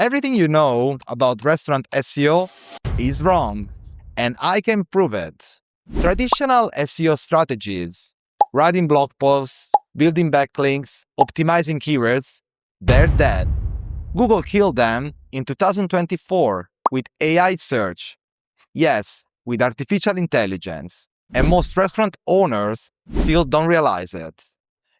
Everything you know about restaurant SEO is wrong, and I can prove it. Traditional SEO strategies, writing blog posts, building backlinks, optimizing keywords, they're dead. Google killed them in 2024 with AI search. Yes, with artificial intelligence. And most restaurant owners still don't realize it.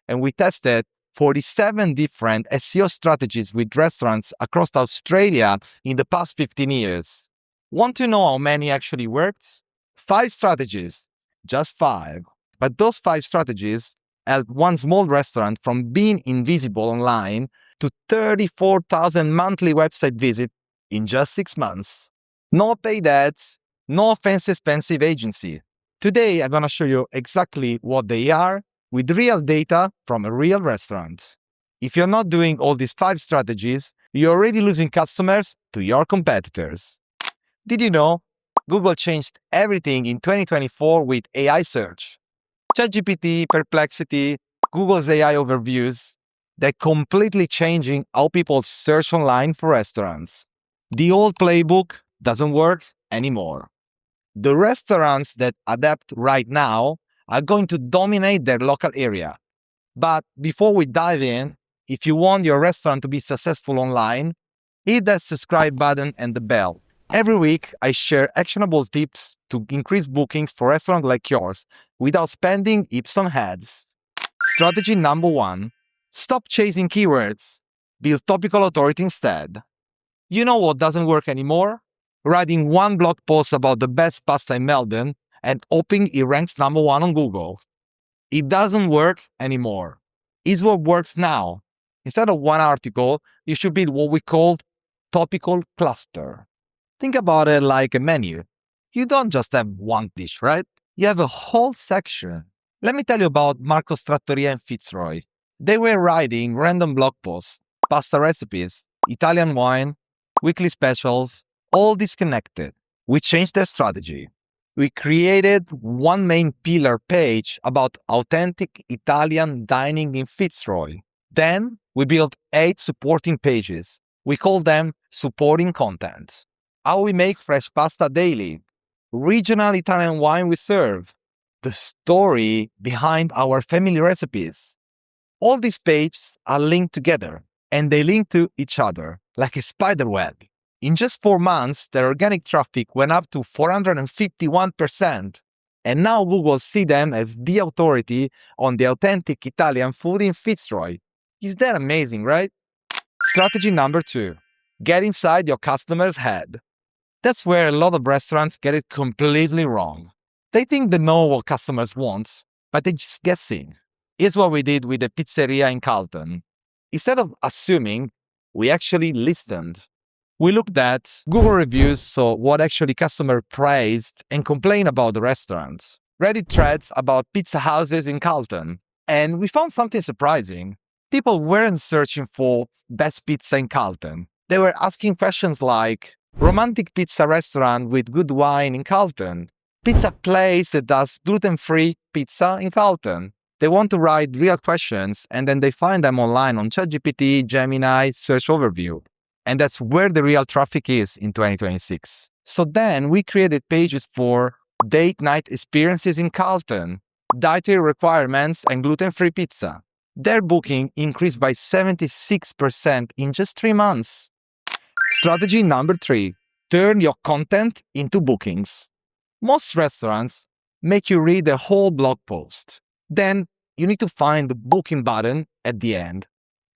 And we tested 47 different SEO strategies with restaurants across Australia in the past 15 years. Want to know how many actually worked? 5 strategies, just 5. But those 5 strategies helped one small restaurant from being invisible online to 34,000 monthly website visits in just 6 months. No paid ads, no fancy expensive agency. Today, I'm going to show you exactly what they are with real data from a real restaurant. If you're not doing all these 5 strategies, you're already losing customers to your competitors. Did you know Google changed everything in 2024 with AI search? ChatGPT, Perplexity, Google's AI overviews, they're completely changing how people search online for restaurants. The old playbook doesn't work anymore. The restaurants that adapt right now are going to dominate their local area. But before we dive in, if you want your restaurant to be successful online, hit that subscribe button and the bell. Every week, I share actionable tips to increase bookings for restaurants like yours without spending heaps on ads. Strategy number 1, stop chasing keywords. Build topical authority instead. You know what doesn't work anymore? Writing one blog post about the best pasta in Melbourne and hoping it ranks number 1 on Google. It doesn't work anymore. It's what works now. Instead of one article, you should build what we call topical cluster. Think about it like a menu. You don't just have one dish, right? You have a whole section. Let me tell you about Marco's Trattoria and Fitzroy. They were writing random blog posts, pasta recipes, Italian wine, weekly specials, all disconnected. We changed their strategy. We created one main pillar page about authentic Italian dining in Fitzroy. Then we built 8 supporting pages. We call them supporting content. How we make fresh pasta daily. Regional Italian wine we serve. The story behind our family recipes. All these pages are linked together, and they link to each other like a spider web. In just 4 months, their organic traffic went up to 451%. And now Google sees them as the authority on the authentic Italian food in Fitzroy. Is that amazing, right? Strategy number 2, get inside your customer's head. That's where a lot of restaurants get it completely wrong. They think they know what customers want, but they're just guessing. Here's what we did with the pizzeria in Carlton. Instead of assuming, we actually listened. We looked at Google reviews, so what actually customers praised and complained about the restaurant. Reddit threads about pizza houses in Carlton. And we found something surprising. People weren't searching for best pizza in Carlton. They were asking questions like, romantic pizza restaurant with good wine in Carlton. Pizza place that does gluten-free pizza in Carlton. They want to write real questions and then they find them online on ChatGPT, Gemini, Search Overview. And that's where the real traffic is in 2026. So then we created pages for date night experiences in Carlton, dietary requirements and gluten-free pizza. Their booking increased by 76% in just 3 months. Strategy number 3, turn your content into bookings. Most restaurants make you read the whole blog post. Then you need to find the booking button at the end.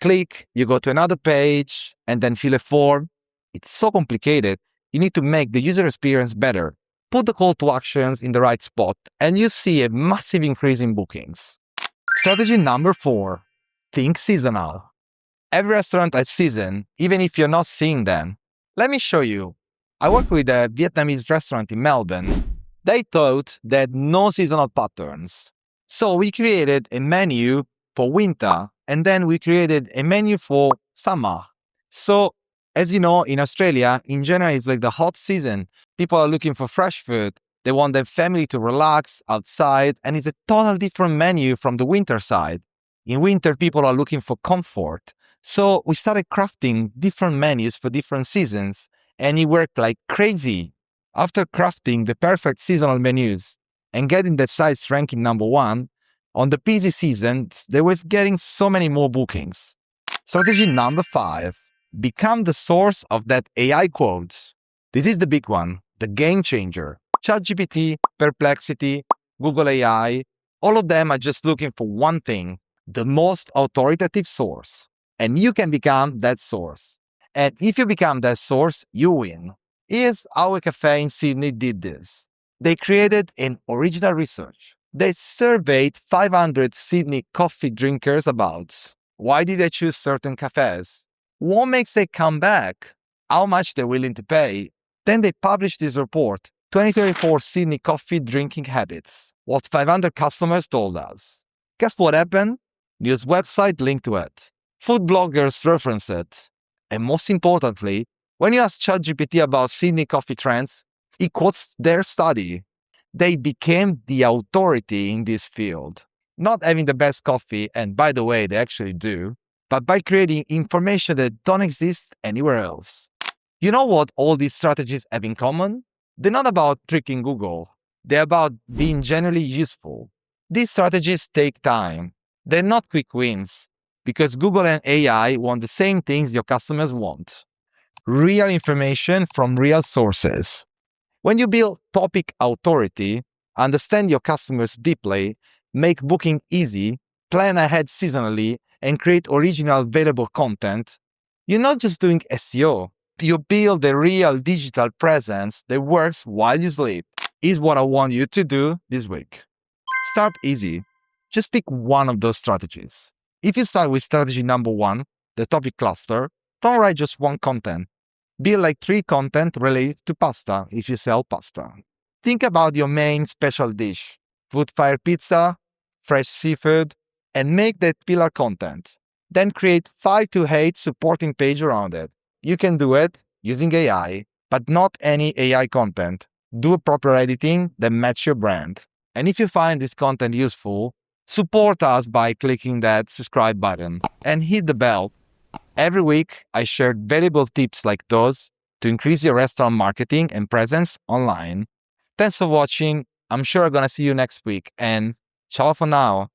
Click, you go to another page, and then fill a form. It's so complicated. You need to make the user experience better. Put the call to actions in the right spot, and you see a massive increase in bookings. Strategy number 4, think seasonal. Every restaurant has season, even if you're not seeing them. Let me show you. I work with a Vietnamese restaurant in Melbourne. They thought they had no seasonal patterns. So we created a menu for winter, and then we created a menu for summer. So, as you know, in Australia, in January, it's like the hot season. People are looking for fresh food. They want their family to relax outside, and it's a totally different menu from the winter side. In winter, people are looking for comfort. So we started crafting different menus for different seasons, and it worked like crazy. After crafting the perfect seasonal menus and getting the sites ranking number one, on the busy seasons, they was getting so many more bookings. Strategy number 5, become the source of that AI quote. This is the big one, the game changer. ChatGPT, Perplexity, Google AI, all of them are just looking for one thing, the most authoritative source. And you can become that source. And if you become that source, you win. Here's how a cafe in Sydney did this. They created an original research. They surveyed 500 Sydney coffee drinkers about why did they choose certain cafes, what makes they come back, how much they're willing to pay. Then they published this report, 2024 Sydney coffee drinking habits, what 500 customers told us. Guess what happened? News website linked to it. Food bloggers reference it. And most importantly, when you ask ChatGPT about Sydney coffee trends, it quotes their study. They became the authority in this field. Not having the best coffee, and by the way, they actually do, but by creating information that don't exist anywhere else. You know what all these strategies have in common? They're not about tricking Google. They're about being generally useful. These strategies take time. They're not quick wins, because Google and AI want the same things your customers want. Real information from real sources. When you build topic authority, understand your customers deeply, make booking easy, plan ahead seasonally, and create original valuable content, you're not just doing SEO. You build a real digital presence that works while you sleep. Is what I want you to do this week. Start easy. Just pick one of those strategies. If you start with strategy number 1, the topic cluster, don't write just one content. Build like 3 content related to pasta if you sell pasta. Think about your main special dish, wood fire pizza, fresh seafood, and make that pillar content. Then create 5 to 8 supporting page around it. You can do it using AI, but not any AI content. Do proper editing that match your brand. And if you find this content useful, support us by clicking that subscribe button and hit the bell. Every week, I share valuable tips like those to increase your restaurant marketing and presence online. Thanks for watching. I'm sure I'm gonna see you next week, and ciao for now.